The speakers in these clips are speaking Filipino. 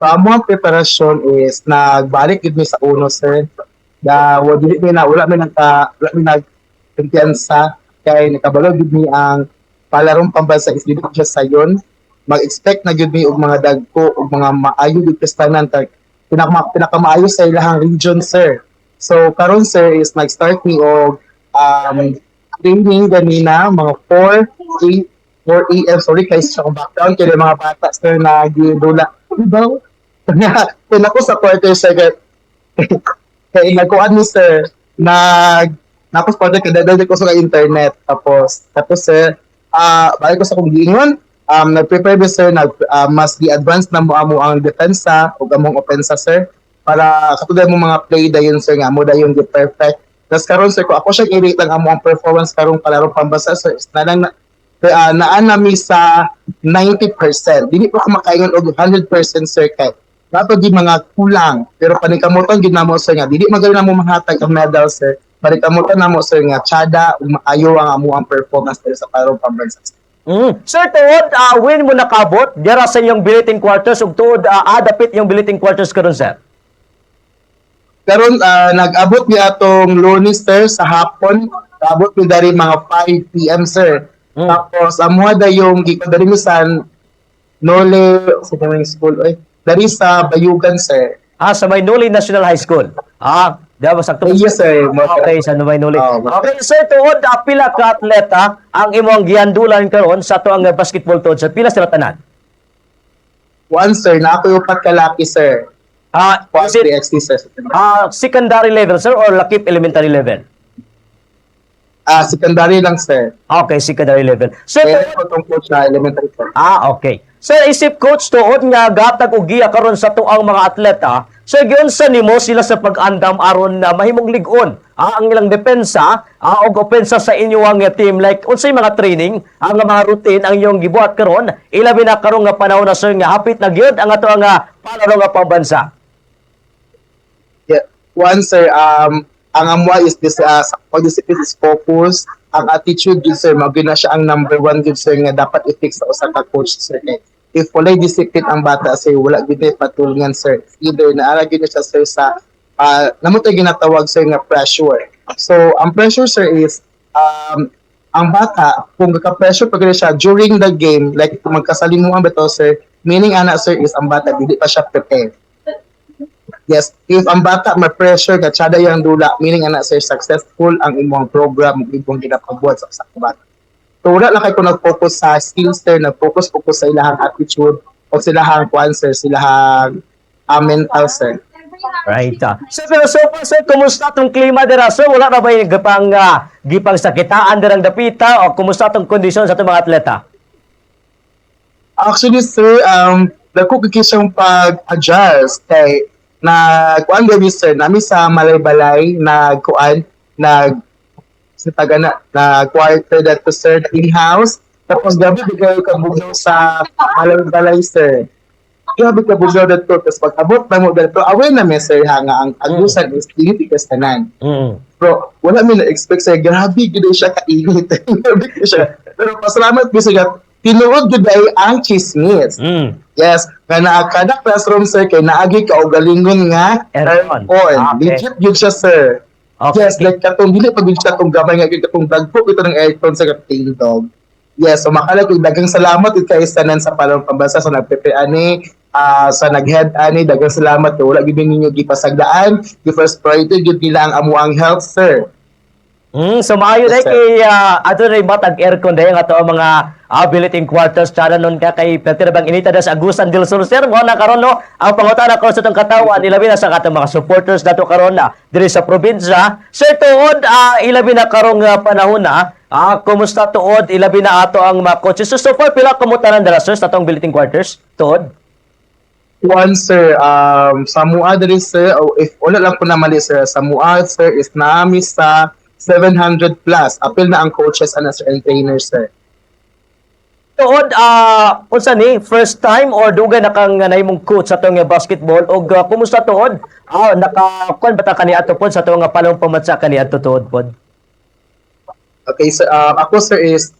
So, ang mga preparasyon is nagbalik gid mi sa uno, sir. Dili mi na wala mi nag kumpiyansa kay nakabalo gid mi ang palarong pambansa is dili ko siya sayon. Mag-expect na gid mi og mga dagko og mga maayo gid kastanan kay pinakamaayo sa ilahang region, sir. So karon sir is nag-start mi og training ganina mga 4 a.m. Sorry kay sa akong background kay mga bata sir na gidula. Diba? Kaya ako sa quarter second kaya nagkuhan ni sir tapos pwede kadadali ko sa internet tapos sir balik ko sa kong giingon nag-prepare mi sir mas di-advance na mo amo ang depensa o among opensa sir para katulad mo mga play dayon sir nga mo dayon di perfect tapos karon sir ko ako siya i-rate lang amo ang performance karong palarong pambasa sir na lang naan nami sa 90%. Dili pa ako makaingon og 100% sir kay nato di mga kulang pero panikamutan gid namo sir nga dili magayon namo mahatag ang medal sir panikamutan namo sir nga tsada ug maayo ang amo ang performance diri sa parong pambansa. Sir, tuod, when mo nakabot, dira sa iyong billeting quarters, ug tuod, dapit yung billeting quarters karon sir? Karon nag-abot mi atong Lunes sir sa hapon, abot mi dari mga 5 PM sir. Tapos amuha da yung dari mi sa Nole sa kaming school dari sa Bayugan sir. Sa Maynuli National High School. Diba ba sakto? Yes sir. Okay, sa Maynuli. Okay, sir, tuod, pila ka atleta ang imong gihandulan karon sa tuang basketball tuod sa pila sila tanan? One sir, na ako yung patkalaki sir. Is it XT sir. secondary level, sir, or lakip elementary level? Secondary lang sir. Okay, secondary level. Sir, Kaya ako itong coach na elementary sir. okay. Sir, isip coach tuod nga gatag og giya karon sa tuang mga atleta, sir, giunsa nimo sila sa pag-andam aron na mahimong lig-on ang ilang depensa og opensa sa inyong team, like unsay mga training, ang mga routine ang inyong gibuhat karon, ilabi na karon nga panahon na sir nga hapit na gyud ang ato nga palaro nga pambansa. Yeah. One sir, ang amwa is this pag-discipline is focus. Ang attitude yun sir, magina siya ang number one yun sir nga dapat i-fix sa usa ka coach sir. If walay discipline ang bata sir, wala gid patulungan sir. Either naara gid siya sir sa namo tay ginatawag sir nga pressure. So ang pressure sir is ang bata kung ka-pressure pag siya during the game, like magkasalimuhan ba to sir, meaning ana sir is ang bata dili pa siya prepared. Yes, if ang bata ma-pressure ka tsada yung dula, meaning ana sir successful ang imong program ug imong ginapabuhat sa usa ka bata. So wala lang kay ko nag-focus sa skills sir, nag-focus sa ilahang attitude o sa ilahang sir, sa ilahang mental sir. Right. So, pero so far, sir, kumusta tong klima dira? Sir, wala na ba yung gipang sakitaan dirang dapita o kumusta tong kondisyon sa itong mga atleta? Actually sir, dako kay siyang pag-adjust kay kuan gabi sir, nami sa Malay-Balay sa taga na quarter that to sir in-house. Tapos gabi bigay ka bugnaw sa Malay-Balay sir. Grabe ka bugnaw dito. Tapos pag-abot na mo dito, away na may sir ha nga ang agusan is tigas tanan. Bro, wala mi na-expect sir. Grabe gid siya kainit. Grabe siya. Pero pasalamat mi sir. Tinuod gud ay ang chismis. Yes, kada classroom sir kay naagi ka og galingon nga Aircon. Legit gyud siya sir. Okay. Yes, like katong dili pa gyud siya tong gamay nga gyud katong dagpo ito ng aircon sa Tindog. Yes, so makala ko daghang salamat ug kay tanan sa palong pambasa sa nagprepare ani sa nag-head ani daghang salamat wala gyud ninyo gipasagdaan. The first priority gyud nila ang amuang health sir. So maayo Yes, na kay ato na matag aircon dahil nga to ang mga billeting quarters tsara nun ka kay pwede bang inita na sa Agusan del Sur sir mo na karon no ang pangutana ko sa itong katawan ilabi na sa katong mga supporters nato karon na diri sa probinsya sir tuod ilabi na karong panahon na kumusta tuod ilabi na ato ang mga coaches so far pila kamutanan dira sir sa atong billeting quarters tuod? One sir, sa MUA diri sir, if wala lang po na mali sir, sa MUA sir is nami sa 700 plus. Apil na ang coaches and trainers sir. Tuod, unsa ni first time or dugay na kang nahimong coach sa tong basketball o kumusta tuod? Nakakuan ba ta kaniadto pod sa tong palong pamatsa kaniadto tuod pod? Okay sir, ako sir is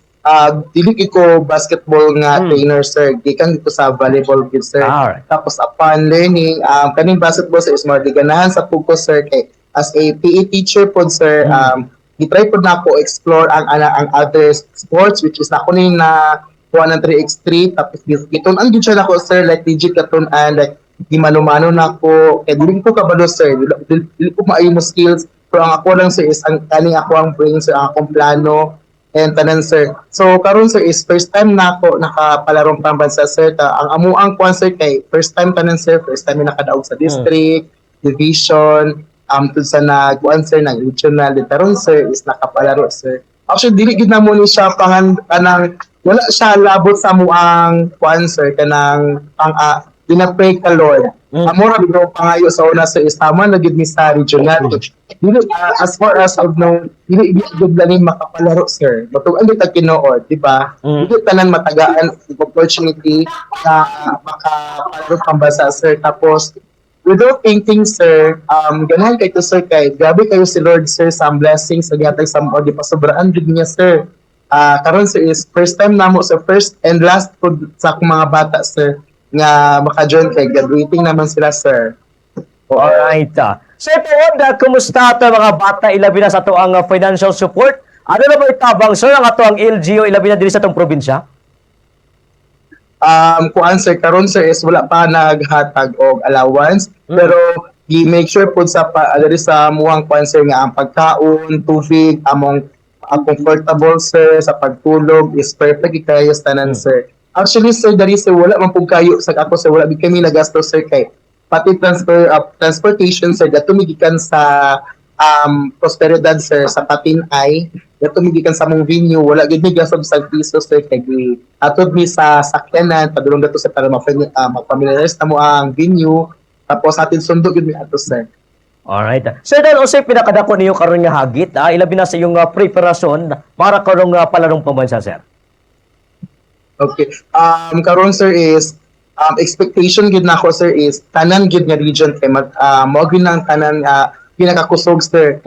dili gid ko basketball nga trainer sir, gikan dito sa volleyball gid sir. Alright. Tapos upon learning, kaning basketball sir is more di ganahan sa focus sir kay as a PE teacher pod sir, gitry pod na ako explore ang other sports which is nako ni na 1 3x3 tapos giton ang gid siya nako sir like digit katon and like di mano-mano na ako kay dili ko kabalo sir, dili ko maayo mo skills pero ang ako lang sir is ang kaning ako ang brain sir, ang akong plano and tanan sir. So karon sir is first time na ako nakapalarong pambansa sir. Ang amuang kuan sir kay first time tanan sir, first time na nakadaog sa district, division, tud sa nagkuan sir ng regional. Karon sir is nakapalaro sir. Actually dili gid na mo ni siya kanang wala siya labot sa amuang kuan sir kanang pinapray ka Lord. Amo ra bitaw pangayo sa una sir is tama na gid ni sa regional. Dili as far as of no dili gid lang makapalaro sir. Matugan gid tag tinuod, di ba? Dili tanan matagaan ang opportunity na makapalaro pambasa sir. Tapos without thinking sir, ganahan kay to sir kay grabe kayo si Lord sir sa blessings sa gihatag sa mo di pa sobraan gid niya sir. Karon sir is first time namo sa first and last po sa akong mga bata sir nga maka-join kay graduating naman sila sir. Alright. Sir Tawad, kumusta ito mga bata ilabi na sa ito ang financial support? Ano na ba itabang sir ang ato ang LGU ilabi na diri sa itong probinsya? Kuan sir karon sir is wala pa naghatag og allowance pero i-make sure pud sa diri sa muang kuan sir nga ang pagkaon, tubig, among comfortable sir sa pagtulog is perfect kayo sa tanan sir. Actually sir dari sir wala man pud kayo sa ako sir wala big kami nagasto sir kay pati transportation sir dato migikan sa Prosperidad sir sa Patinay dato migikan sa mong venue wala gid mi gastos sa piso sir kay atod mi sa sakyanan padulong dato sa para ma-familiarize na mo ang venue tapos atin sundo gid mi ato sir. Alright. Sir, dahil usay pinakadako niyo karon nga hagit, ilabi na sa iyong preparasyon para karong palarong pambansa sir. Okay. Karon sir is expectation gid nako sir is tanan gid nga region kay mao gid nang tanan pinakakusog sir.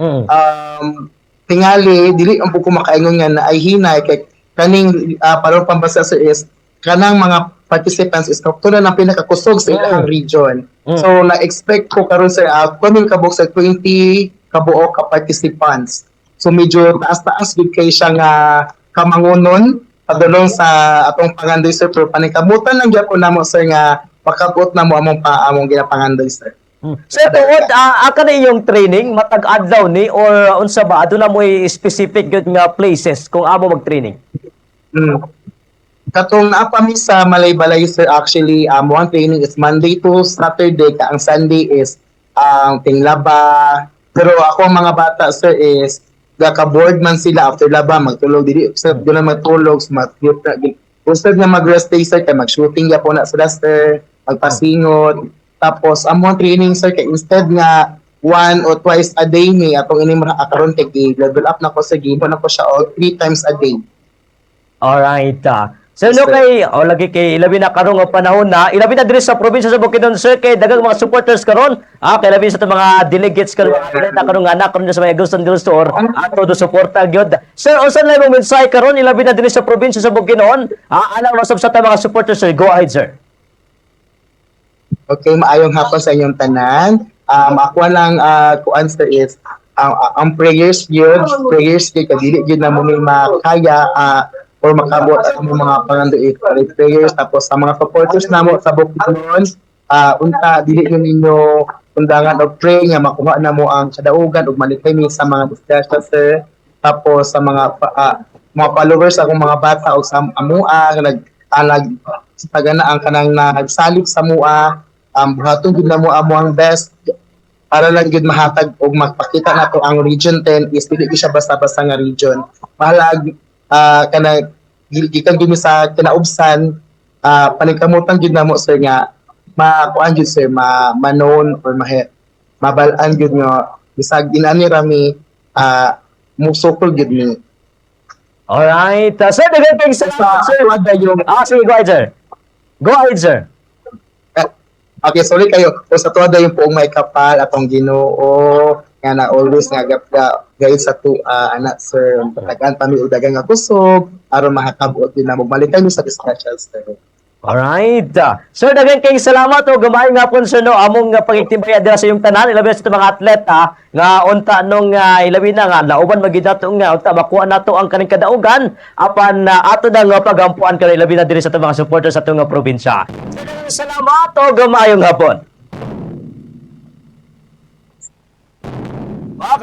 Tingali dili ang ko makaingon nga na ay hinay kay kaning parang pambasa sir is kanang mga participants is kaptunan ang pinakakusog sa ilang region. So na-expect ko karon sir kaming kabuk sa 20 kabuok ka participants. So medyo taas-taas gid kay siya nga kamangunon padulong sa atong pangandoy sir pero panikabutan lang gyapon namo sir nga makabot na mo among ginapangandoy sir. Sir Tawad, aka na iyong training matag adlaw ni or unsa ba aduna mo specific gud nga places kung amo mag-training? Katong naapami sa Malaybalay sir actually one training is Monday to Saturday ang Sunday is tinglaba pero ako ang mga bata sir is gaka-board man sila after laba magtulog dili sir doon na matulog instead na mag-rest day sir kay mag-shooting ya po na sila sir magpasingot tapos among training sir kay instead nga 1 or twice a day ni atong ini karon kay level up na ko sa game na ko siya 3 times a day. Alright. So no kay lagi kay ilabi na karong panahon na ilabi na diri sa probinsya sa Bukidnon sir kay daghang mga supporters karon kay ilabi sa mga delegates karon atleta karong anak karon sa mga Agustin del Sur ato do suporta gyud sir unsa na imong mensahe karon ilabi na diri sa probinsya sa Bukidnon alang masab sa mga supporters sir go ahead sir. Okay, maayong hapon sa inyong tanan. Ako lang kuan sir is ang prayers kay kadili gyud na mo ni makaya or makabot ang mga pangandoy prayers tapos sa mga supporters namo sa Bukidnon unta dili yun ninyo undangan og pray nga makuha na mo ang kadaugan ug malikay mi sa mga disgrasya sir tapos sa mga followers akong mga bata ug sa amua tagana ang kanang nagsalig sa mua buhaton gid na mo amo ang best para lang gid mahatag og magpakita nato ang region 10 is dili siya basta-basta nga region mahalag kana gikan gid sa kinaubsan paningkamutan gid namo sir nga makuan gid sir ma-known or mabal-an gid nga bisag inani rami musukol gid ni. Alright. Sir, daghang thanks sir. Sige, go ahead sir. Go ahead sir. Okay, sorry kayo. O sa tuwa yung poong may kapal atong Ginoo nga na always nga guide sa anak sir patagaan pa mi udagang nga kusog aron makakabot din na magmalitan mi sa discussion sir. Alright. Sir, daghang kayong salamat o gamay nga po sir no among nga pagigtimbaya dira sa iyong tanan ilabi na sa itong mga atleta nga unta nung ilabi na nga lauban magidato nga unta makuha nato ang kaning kadaugan apan ato na nga pagampuan kanang ilabi na diri sa itong mga supporters sa itong nga probinsya. Sir, daghang salamat o gamayong hapon. Mga